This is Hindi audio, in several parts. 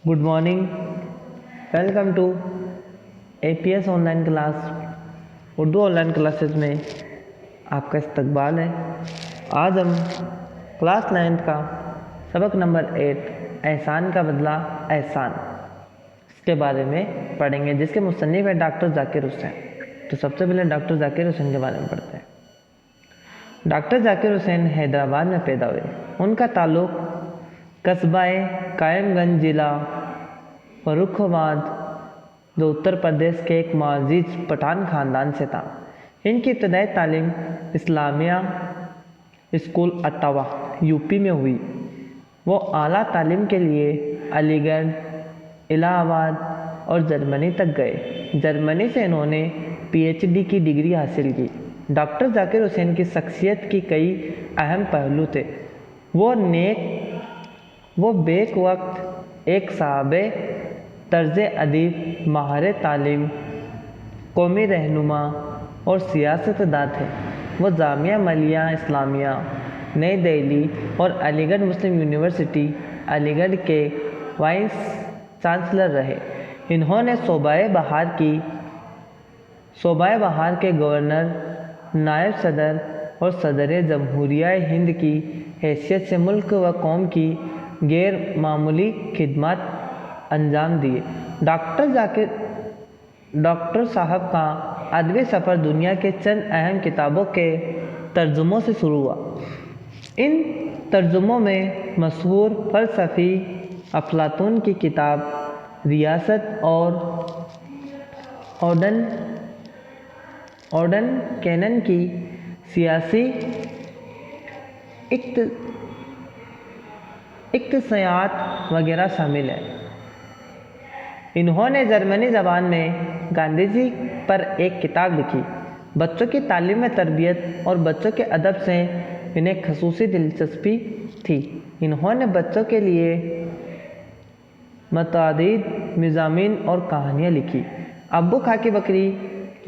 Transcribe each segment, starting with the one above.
Good morning. Welcome to APS online class. Urdu online classes में आपका इस्तकबाल है। आज हम क्लास 9 का सबक नंबर 8 एहसान का बदला एहसान इसके बारे में पढ़ेंगे, जिसके मुसन्निफ़ है डॉक्टर जाकिर हुसैन। तो सबसे पहले डॉक्टर जाकिर हुसैन के बारे में पढ़ते हैं। डॉक्टर जाकिर हुसैन हैदराबाद में पैदा हुए। उनका ताल्लुक़ कस्बाए कायमगंज ज़िला फर्रुखाबाद जो उत्तर प्रदेश के एक माजीज पठान ख़ानदान से था। इनकी इब्तदाई तालीम इस्लामिया स्कूल अट्टावा यूपी में हुई। वो आला तालीम के लिए अलीगढ़, इलाहाबाद और जर्मनी तक गए। जर्मनी से इन्होंने पीएचडी की डिग्री हासिल की। डॉक्टर जाकिर हुसैन की शख्सियत की कई अहम पहलू थे। वो बेक वक्त एक साहबे तर्ज अदीब, माहिर तालीम, कौमी रहनुमा और सियासतदान थे। वो जामिया मलिया इस्लामिया, नई दिल्ली और अलीगढ़ मुस्लिम यूनिवर्सिटी अलीगढ़ के वाइस चांसलर रहे। इन्होंने सूबाए बहार के गवर्नर, नायब सदर और सदर जमहूरिया हिंद की हैसियत से मुल्क व कौम की गैर मामूली खिदमत अंजाम दिए। डॉक्टर साहब का अदबी सफ़र दुनिया के चंद अहम किताबों के तर्जुमों से शुरू हुआ। इन तर्जुमों में मशहूर फ़लसफ़ी अफलातून की किताब रियासत और ऑर्डन कैनन की सियासी इक्तसायात वगैरह शामिल है। इन्होंने जर्मनी ज़बान में गांधी जी पर एक किताब लिखी। बच्चों की तालीम में तरबियत और बच्चों के अदब से इन्हें ख़ुसूसी दिलचस्पी थी। इन्होंने बच्चों के लिए मुतअद्दिद मज़ामीन और कहानियाँ लिखी। अब्बू खा की बकरी,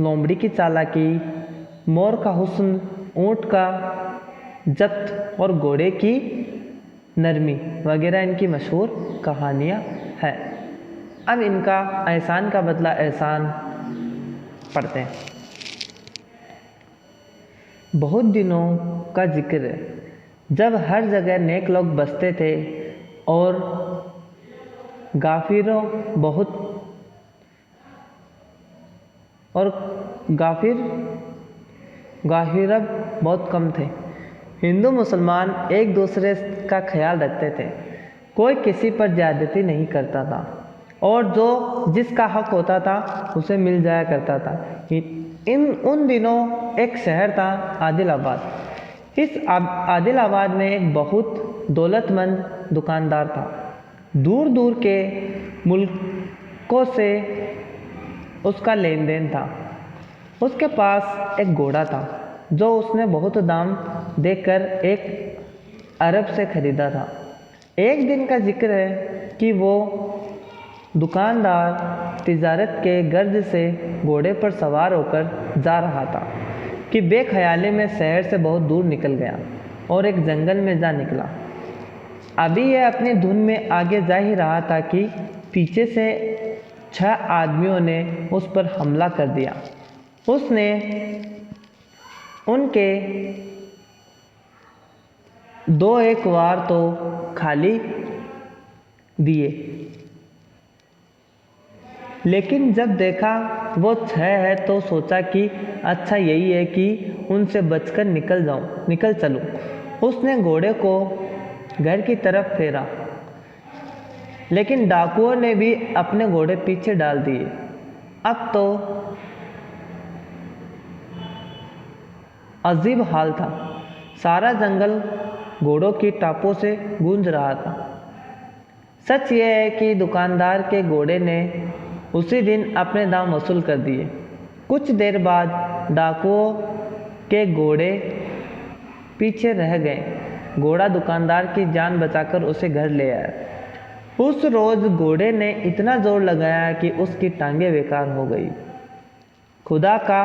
लोमड़ी की चालाकी, मोर का हुस्न, ऊँट का जब्त और घोड़े की नरमी वगैरह इनकी मशहूर कहानियाँ हैं। अब इनका एहसान का बदला एहसान पढ़ते हैं। बहुत दिनों का जिक्र है जब हर जगह नेक लोग बसते थे और गाफिर बहुत कम थे। हिंदू मुसलमान एक दूसरे का ख्याल रखते थे। कोई किसी पर ज़्यादती नहीं करता था और जो जिसका हक होता था उसे मिल जाया करता था। उन दिनों एक शहर था आदिलाबाद। इस आदिलाबाद में एक बहुत दौलतमंद दुकानदार था। दूर दूर के मुल्कों से उसका लेन देन था। उसके पास एक घोड़ा था जो उसने बहुत दाम देकर एक अरब से ख़रीदा था। एक दिन का जिक्र है कि वो दुकानदार तिजारत के गर्ज से घोड़े पर सवार होकर जा रहा था कि बेख्याली में शहर से बहुत दूर निकल गया और एक जंगल में जा निकला। अभी यह अपनी धुन में आगे जा ही रहा था कि पीछे से 6 आदमियों ने उस पर हमला कर दिया। उसने उनके 2-1 वार तो खाली दिए, लेकिन जब देखा वो 6 है तो सोचा कि अच्छा यही है कि उनसे बचकर निकल चलूं। उसने घोड़े को घर की तरफ फेरा, लेकिन डाकुओं ने भी अपने घोड़े पीछे डाल दिए। अब तो अजीब हाल था। सारा जंगल घोड़ों की टापों से गूंज रहा था। सच यह है कि दुकानदार के घोड़े ने उसी दिन अपने दाम वसूल कर दिए। कुछ देर बाद डाकुओं के घोड़े पीछे रह गए। घोड़ा दुकानदार की जान बचाकर उसे घर ले आया। उस रोज़ घोड़े ने इतना जोर लगाया कि उसकी टांगें बेकार हो गई। खुदा का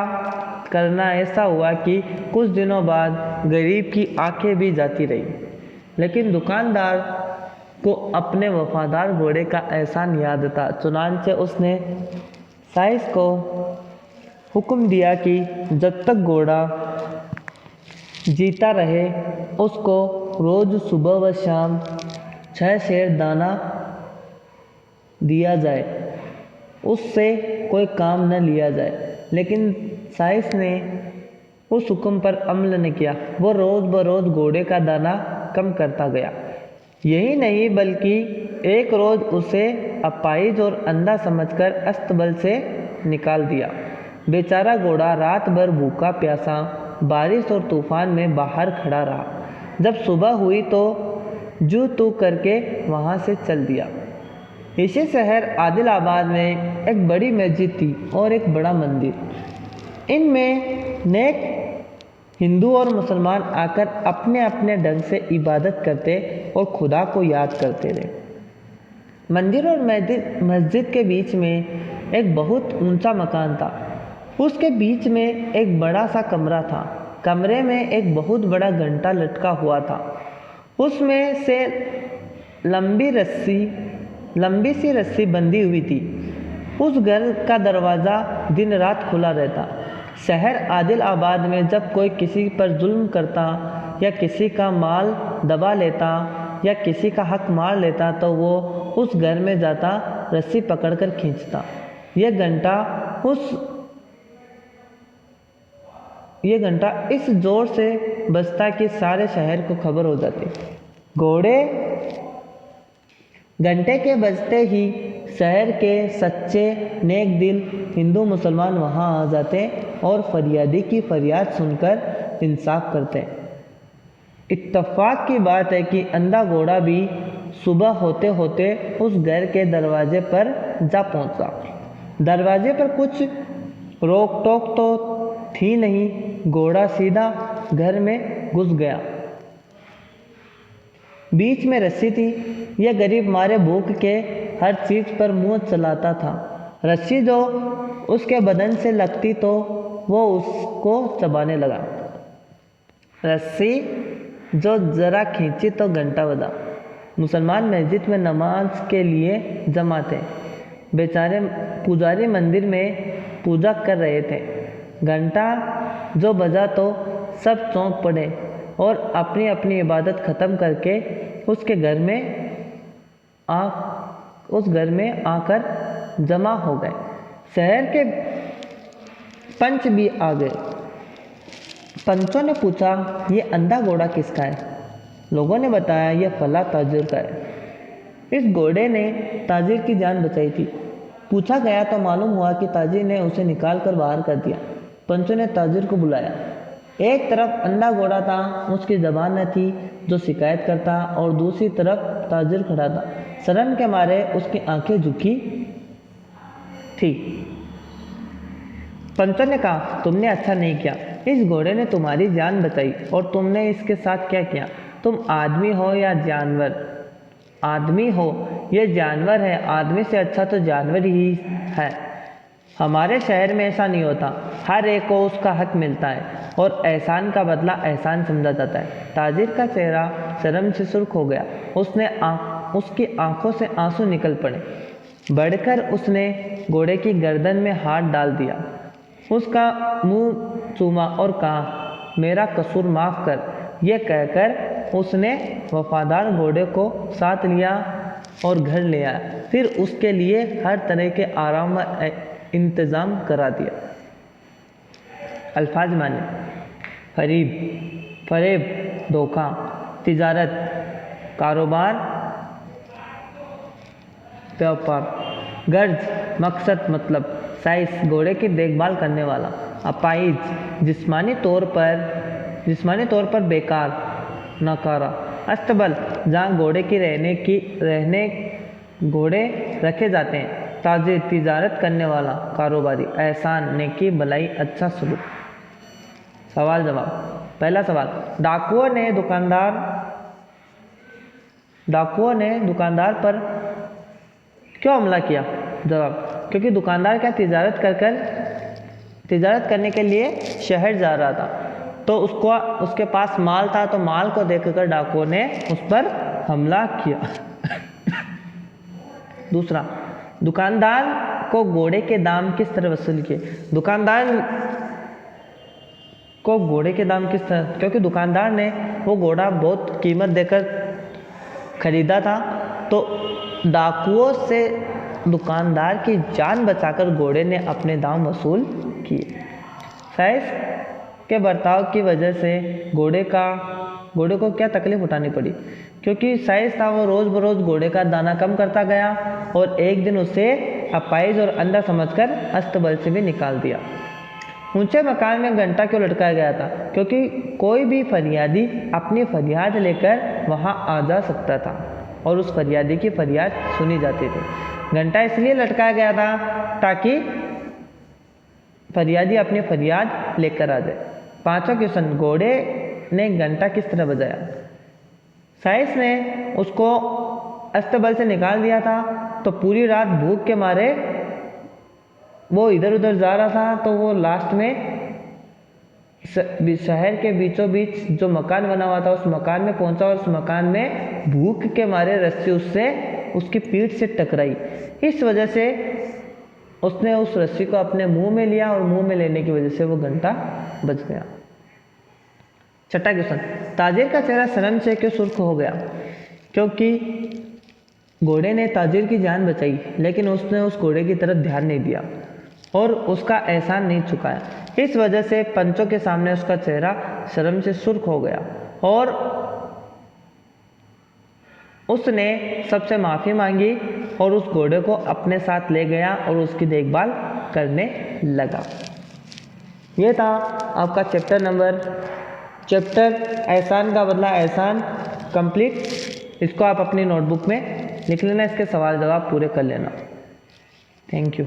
करना ऐसा हुआ कि कुछ दिनों बाद गरीब की आंखें भी जाती रही, लेकिन दुकानदार को अपने वफादार घोड़े का एहसान याद था। चुनांचे उसने साइस को हुक्म दिया कि जब तक घोड़ा जीता रहे उसको रोज़ सुबह व शाम 6 शेर दाना दिया जाए, उससे कोई काम न लिया जाए। लेकिन साइस ने उस हुक्म पर अमल न किया। वो रोज़ बरोज़ घोड़े का दाना कम करता गया। यही नहीं बल्कि एक रोज़ उसे अपाहिज और अंधा समझकर अस्तबल से निकाल दिया। बेचारा घोड़ा रात भर भूखा प्यासा बारिश और तूफान में बाहर खड़ा रहा। जब सुबह हुई तो जू तू करके वहाँ से चल दिया। इसी शहर आदिलाबाद में एक बड़ी मस्जिद थी और एक बड़ा मंदिर। इनमें नेक हिंदू और मुसलमान आकर अपने अपने ढंग से इबादत करते और खुदा को याद करते रहे। मंदिर और मस्जिद के बीच में एक बहुत ऊंचा मकान था। उसके बीच में एक बड़ा सा कमरा था। कमरे में एक बहुत बड़ा घंटा लटका हुआ था। उसमें से लंबी सी रस्सी बंधी हुई थी। उस घर का दरवाज़ा दिन रात खुला रहता। शहर आदिलाबाद में जब कोई किसी पर जुल्म करता या किसी का माल दबा लेता या किसी का हक मार लेता तो वो उस घर में जाता, रस्सी पकड़कर खींचता। ये घंटा इस जोर से बजता कि सारे शहर को खबर हो जाती। घंटे के बजते ही शहर के सच्चे नेक दिल हिंदू मुसलमान वहाँ आ जाते और फरियादी की फरियाद सुनकर इंसाफ करते। इत्तफाक की बात है कि अंधा घोड़ा भी सुबह होते होते उस घर के दरवाजे पर जा पहुँचा। दरवाजे पर कुछ रोक टोक तो थी नहीं। घोड़ा सीधा घर में घुस गया। बीच में रस्सी थी। यह गरीब मारे भूख के हर चीज़ पर मुंह चलाता था। रस्सी जो उसके बदन से लगती तो वो उसको चबाने लगा। रस्सी जो जरा खींची तो घंटा बजा। मुसलमान मस्जिद में नमाज के लिए जमा थे। बेचारे पुजारी मंदिर में पूजा कर रहे थे। घंटा जो बजा तो सब चौंक पड़े और अपनी अपनी इबादत ख़त्म करके उस घर में आकर जमा हो गए। शहर के पंच भी आ गए। पंचों ने पूछा, ये अंधा घोड़ा किसका है? लोगों ने बताया, यह फला ताजिर का है। इस घोड़े ने ताजिर की जान बचाई थी। पूछा गया तो मालूम हुआ कि ताजिर ने उसे निकाल कर बाहर कर दिया। पंचों ने ताजिर को बुलाया। एक तरफ अंधा घोड़ा था, उसकी ज़बान न थी जो शिकायत करता, और दूसरी तरफ ताजिर खड़ा था। शर्म के मारे उसकी आंखें झुकी थी। पंचों ने कहा, तुमने अच्छा नहीं किया। इस घोड़े ने तुम्हारी जान बचाई और तुमने इसके साथ क्या किया? तुम आदमी हो या जानवर? आदमी हो, यह जानवर है। आदमी से अच्छा तो जानवर ही है। हमारे शहर में ऐसा नहीं होता। हर एक को उसका हक मिलता है और एहसान का बदला एहसान समझा जाता है। ताजिर का चेहरा शर्म से सुर्ख हो गया। उसकी आंखों से आंसू निकल पड़े। बढ़कर उसने घोड़े की गर्दन में हाथ डाल दिया, उसका मुंह चूमा और कहा, मेरा कसूर माफ़ कर। यह कहकर उसने वफादार घोड़े को साथ लिया और घर ले आया। फिर उसके लिए हर तरह के आराम व इंतज़ाम करा दिया। अल्फाज माने: फरेब, धोखा, तिजारत, कारोबार, व्यापार, गर्ज, मकसद, मतलब, साइस, घोड़े की देखभाल करने वाला, अपाहिज, जिस्मानी तौर पर बेकार, नकारा, अस्तबल, जहाँ घोड़े रखे जाते हैं, ताजिर, तिजारत करने वाला, कारोबारी, एहसान, नेकी, भलाई, अच्छा सलूक। सवाल जवाब। पहला सवाल, डाकुओं ने दुकानदार पर क्यों हमला किया? जवाब, क्योंकि दुकानदार क्या तिजारत करने के लिए शहर जा रहा था, तो उसके पास माल था, तो माल को देखकर डाकुओं ने उस पर हमला किया। दूसरा, दुकानदार को घोड़े के दाम किस तरह वसूल किए। दुकानदार को घोड़े के दाम किस तरह, क्योंकि दुकानदार ने वो घोड़ा बहुत कीमत देकर खरीदा था, तो डाकुओं से दुकानदार की जान बचाकर घोड़े ने अपने दाम वसूल किए। साइस के बर्ताव की वजह से घोड़े को क्या तकलीफ उठानी पड़ी, क्योंकि साइस था वो रोज़ बरोज़ घोड़े का दाना कम करता गया और एक दिन उसे अपाहिज और अंधा समझकर अस्तबल से भी निकाल दिया। ऊंचे मकान में घंटा क्यों लटकाया गया था, क्योंकि कोई भी फरियादी अपनी फरियाद लेकर वहां आ जा सकता था और उस फरियादी की फरियाद सुनी जाती थी। घंटा इसलिए लटकाया गया था ताकि फरियादी अपनी फरियाद लेकर आ जाए। पांचवा क्वेश्चन, घोड़े ने घंटा किस तरह बजाया। साइस ने उसको अस्तबल से निकाल दिया था, तो पूरी रात भूख के मारे वो इधर उधर जा रहा था, तो वो लास्ट में शहर के बीचों बीच जो मकान बना हुआ था उस मकान में पहुंचा और उस मकान में भूख के मारे रस्सी उसकी पीठ से टकराई। इस वजह से उसने उस रस्सी को अपने मुंह में लिया और मुंह में लेने की वजह से वो घंटा बज गया। छठा क्वेश्चन, ताजिर का चेहरा शर्म से क्यों सुर्ख हो गया। क्योंकि घोड़े ने ताजिर की जान बचाई, लेकिन उसने उस घोड़े की तरफ ध्यान नहीं दिया और उसका एहसान नहीं चुकाया। इस वजह से पंचों के सामने उसका चेहरा शर्म से सुर्ख हो गया और उसने सबसे माफ़ी मांगी और उस घोड़े को अपने साथ ले गया और उसकी देखभाल करने लगा। ये था आपका चैप्टर एहसान का बदला एहसान कंप्लीट। इसको आप अपनी नोटबुक में लिख लेना, इसके सवाल जवाब पूरे कर लेना। Thank you.